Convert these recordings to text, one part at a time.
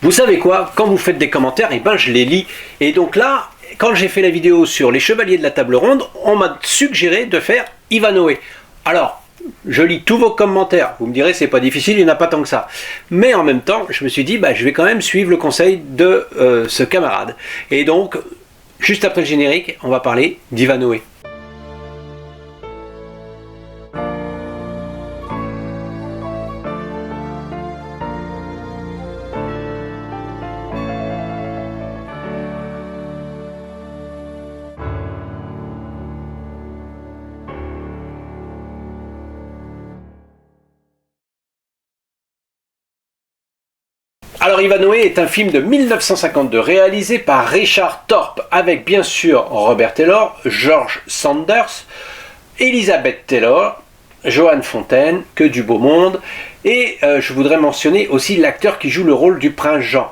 Vous savez quoi, quand vous faites des commentaires, et ben je les lis. Et donc là, quand j'ai fait la vidéo sur les chevaliers de la table ronde, on m'a suggéré de faire Ivanhoé. Alors, je lis tous vos commentaires. Vous me direz, c'est pas difficile, il n'y en a pas tant que ça. Mais en même temps, je me suis dit, je vais quand même suivre le conseil de ce camarade. Et donc, juste après le générique, on va parler d'Ivanhoé. Alors Ivanhoé est un film de 1952 réalisé par Richard Thorpe avec bien sûr Robert Taylor, George Sanders, Elisabeth Taylor, Joan Fontaine, que du beau monde, et je voudrais mentionner aussi l'acteur qui joue le rôle du prince Jean,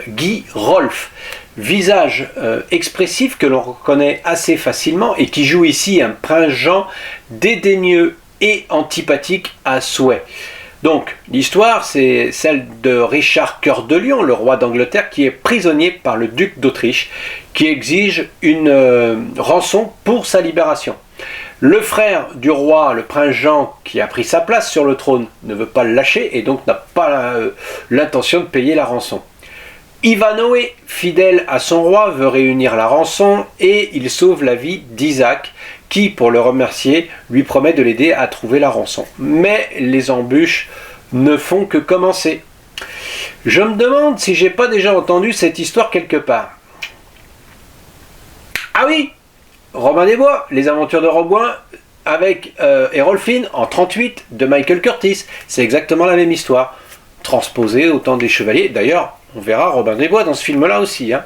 Guy Rolfe, visage expressif que l'on reconnaît assez facilement et qui joue ici un prince Jean dédaigneux et antipathique à souhait. Donc, l'histoire, c'est celle de Richard Cœur de Lion, le roi d'Angleterre, qui est prisonnier par le duc d'Autriche, qui exige une rançon pour sa libération. Le frère du roi, le prince Jean, qui a pris sa place sur le trône, ne veut pas le lâcher et donc n'a pas l'intention de payer la rançon. Ivanhoé, fidèle à son roi, veut réunir la rançon et il sauve la vie d'Isaac, qui, pour le remercier, lui promet de l'aider à trouver la rançon. Mais les embûches ne font que commencer. Je me demande si j'ai pas déjà entendu cette histoire quelque part. Ah oui, Robin des Bois, les aventures de Roboin avec Hérolfine en 38 de Michael Curtis. C'est exactement la même histoire, transposée au temps des chevaliers. D'ailleurs, on verra Robin des Bois dans ce film-là aussi, hein.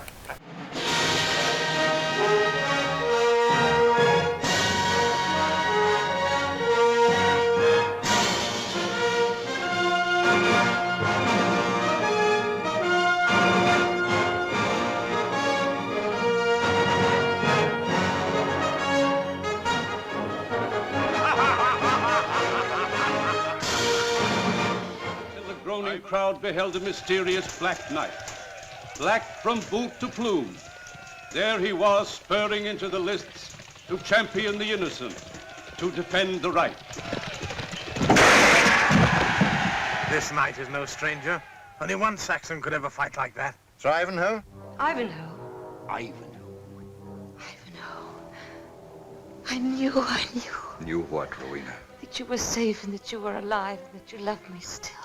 Crowd beheld a mysterious black knight, black from boot to plume. There he was, spurring into the lists to champion the innocent, to defend the right. This knight is no stranger. Only one Saxon could ever fight like that. Sir Ivanhoé? Ivanhoe. Ivanhoe. Ivanhoe. I knew. Knew what, Rowena? That you were safe and that you were alive and that you loved me still.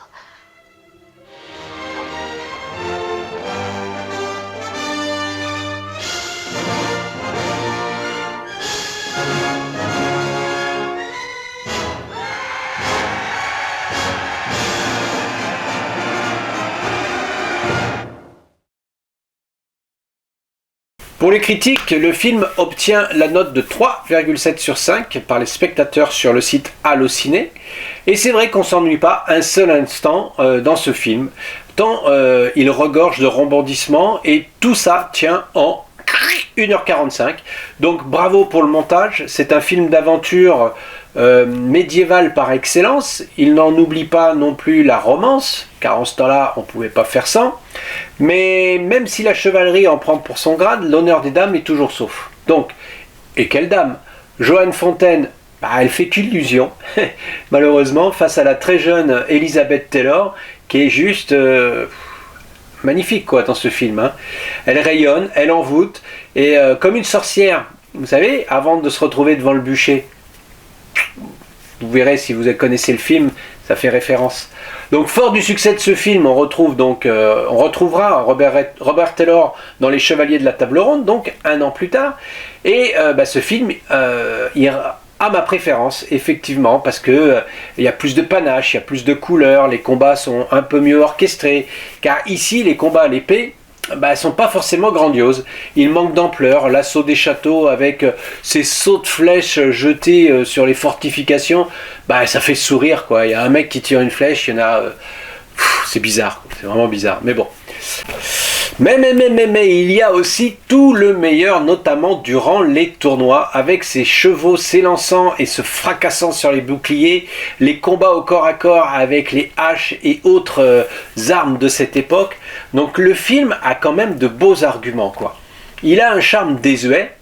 Pour les critiques, le film obtient la note de 3,7 sur 5 par les spectateurs sur le site Allociné. Et c'est vrai qu'on ne s'ennuie pas un seul instant dans ce film, tant il regorge de rebondissements et tout ça tient en 1h45. Donc bravo pour le montage, c'est un film d'aventure médiéval par excellence. Il n'en oublie pas non plus la romance, car en ce temps-là on ne pouvait pas faire sans. Mais même si la chevalerie en prend pour son grade, l'honneur des dames est toujours sauf. Donc, et quelle dame! Joan Fontaine, elle fait qu'illusion, malheureusement, face à la très jeune Elisabeth Taylor, qui est juste magnifique quoi dans ce film, hein. Elle rayonne, elle envoûte, et comme une sorcière, vous savez, avant de se retrouver devant le bûcher. Vous verrez si vous connaissez le film, ça fait référence. Donc fort du succès de ce film, on retrouvera Robert Taylor dans Les Chevaliers de la Table Ronde, donc un an plus tard. Et ce film il a ma préférence, effectivement, parce que il y a plus de panache, il y a plus de couleurs, les combats sont un peu mieux orchestrés. Car ici, les combats à l'épée sont pas forcément grandioses. Il manque d'ampleur. L'assaut des châteaux avec ces sauts de flèches jetés sur les fortifications, ça fait sourire quoi. Il y a un mec qui tire une flèche, il y en a... c'est bizarre, c'est vraiment bizarre. Mais bon. Mais il y a aussi tout le meilleur, notamment durant les tournois, avec ses chevaux s'élançant et se fracassant sur les boucliers, les combats au corps à corps avec les haches et autres armes de cette époque. Donc le film a quand même de beaux arguments, quoi. Il a un charme désuet,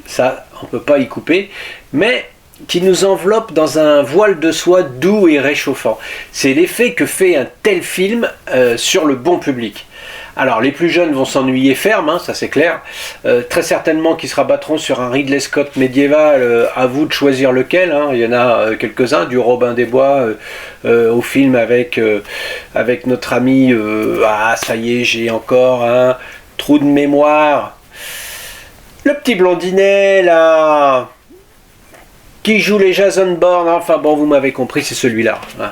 ça on peut pas y couper, mais qui nous enveloppe dans un voile de soie doux et réchauffant. C'est l'effet que fait un tel film sur le bon public. Alors les plus jeunes vont s'ennuyer ferme, hein, ça c'est clair, très certainement qu'ils se rabattront sur un Ridley Scott médiéval, à vous de choisir lequel, hein. Il y en a quelques-uns, du Robin des Bois au film avec notre ami, ah ça y est, j'ai encore un trou de mémoire, le petit blondinet là, qui joue les Jason Bourne, enfin bon vous m'avez compris, c'est celui-là, hein.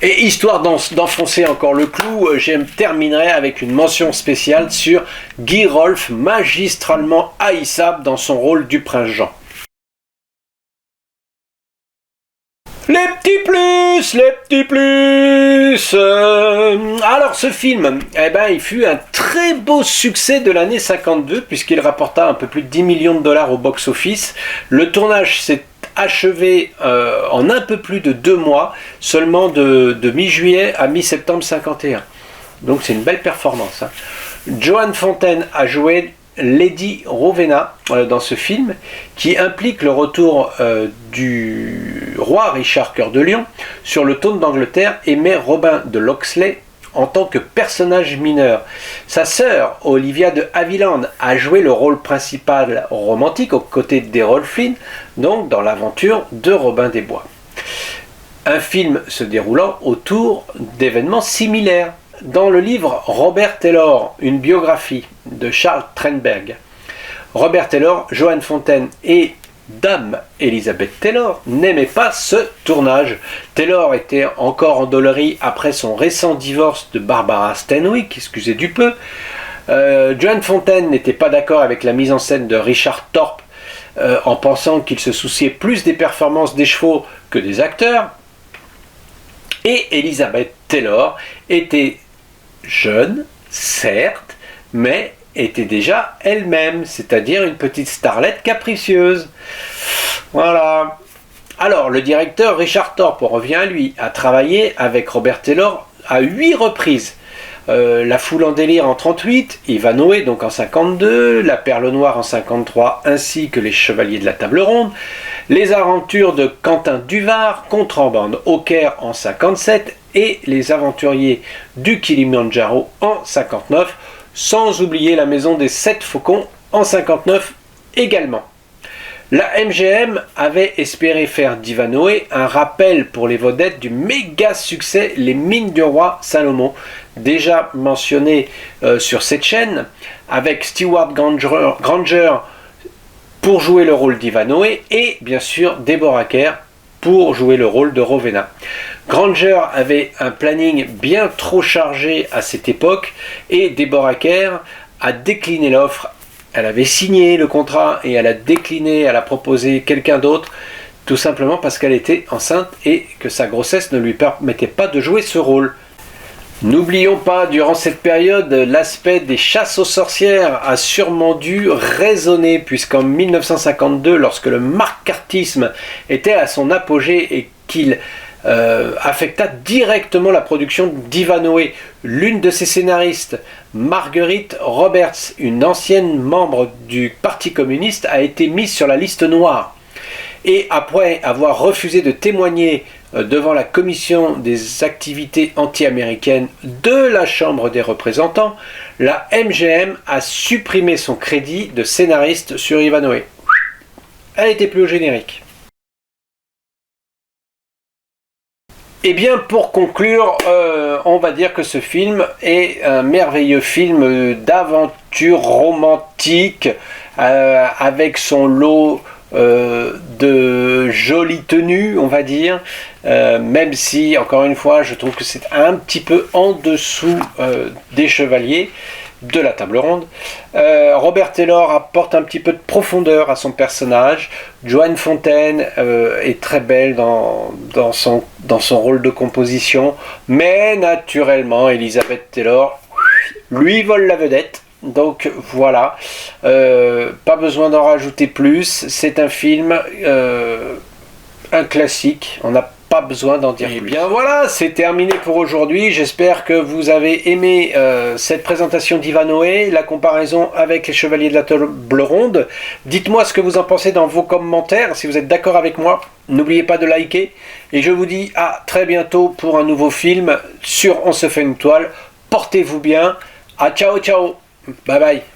Et histoire d'enfoncer encore le clou, je terminerai avec une mention spéciale sur Guy Rolfe, magistralement haïssable dans son rôle du prince Jean. Les petits plus. Alors ce film, eh ben, il fut un très beau succès de l'année 52 puisqu'il rapporta un peu plus de 10 millions de dollars au box-office. Le tournage s'est achevé en un peu plus de 2 mois, seulement de mi-juillet à mi-septembre 51. Donc c'est une belle performance, hein. Joan Fontaine a joué Lady Rowena dans ce film, qui implique le retour du roi Richard Cœur de Lion sur le trône d'Angleterre, aimé Robin de Locksley en tant que personnage mineur. Sa sœur, Olivia de Havilland, a joué le rôle principal romantique aux côtés d'Errol Flynn, donc dans l'aventure de Robin des Bois. Un film se déroulant autour d'événements similaires. Dans le livre Robert Taylor, une biographie de Charles Trendberg, Robert Taylor, Joan Fontaine et Dame Elisabeth Taylor n'aimaient pas ce tournage. Taylor était encore endolori après son récent divorce de Barbara Stanwyck, excusez du peu. Joan Fontaine n'était pas d'accord avec la mise en scène de Richard Thorpe en pensant qu'il se souciait plus des performances des chevaux que des acteurs. Et Elisabeth Taylor était jeune, certes, mais était déjà elle-même, c'est-à-dire une petite starlette capricieuse. Voilà. Alors, le directeur Richard Thorpe, on revient à lui, a travaillé avec Robert Taylor à 8 reprises. La foule en délire en 38, Ivanhoé donc en 52, La Perle Noire en 53, ainsi que Les Chevaliers de la Table Ronde, Les Aventures de Quentin Duvar, Contrebande au Caire en 57 et Les Aventuriers du Kilimandjaro en 59, sans oublier La Maison des 7 Faucons en 59 également. La MGM avait espéré faire d'Ivanhoé un rappel pour les vedettes du méga succès Les Mines du Roi Salomon, déjà mentionné sur cette chaîne, avec Stewart Granger pour jouer le rôle d'Ivanhoé et bien sûr Deborah Kerr pour jouer le rôle de Rowena. Granger avait un planning bien trop chargé à cette époque et Deborah Kerr a décliné l'offre. Elle avait signé le contrat et elle a décliné, elle a proposé quelqu'un d'autre, tout simplement parce qu'elle était enceinte et que sa grossesse ne lui permettait pas de jouer ce rôle. N'oublions pas, durant cette période, l'aspect des chasses aux sorcières a sûrement dû résonner, puisqu'en 1952, lorsque le macartisme était à son apogée et qu'il affecta directement la production d'Ivanhoé, l'une de ses scénaristes, Marguerite Roberts, une ancienne membre du Parti communiste, a été mise sur la liste noire. Et après avoir refusé de témoigner devant la commission des activités anti-américaines de la Chambre des représentants, la MGM a supprimé son crédit de scénariste sur Ivanhoé. Elle n'était plus au générique. Et bien pour conclure, on va dire que ce film est un merveilleux film d'aventure romantique avec son lot de jolies tenues, on va dire, même si, encore une fois, je trouve que c'est un petit peu en dessous des chevaliers de la table ronde. Robert Taylor apporte un petit peu de profondeur à son personnage. Joan Fontaine est très belle dans son rôle de composition, mais naturellement Elisabeth Taylor lui vole la vedette. Donc voilà, pas besoin d'en rajouter plus. C'est un film, un classique. On n'a pas besoin d'en dire plus. Bien voilà, c'est terminé pour aujourd'hui. J'espère que vous avez aimé cette présentation d'Ivanhoé, la comparaison avec les Chevaliers de la Table Ronde. Dites-moi ce que vous en pensez dans vos commentaires, si vous êtes d'accord avec moi. N'oubliez pas de liker. Et je vous dis à très bientôt pour un nouveau film sur On se fait une toile. Portez-vous bien. À ciao ciao. Bye bye.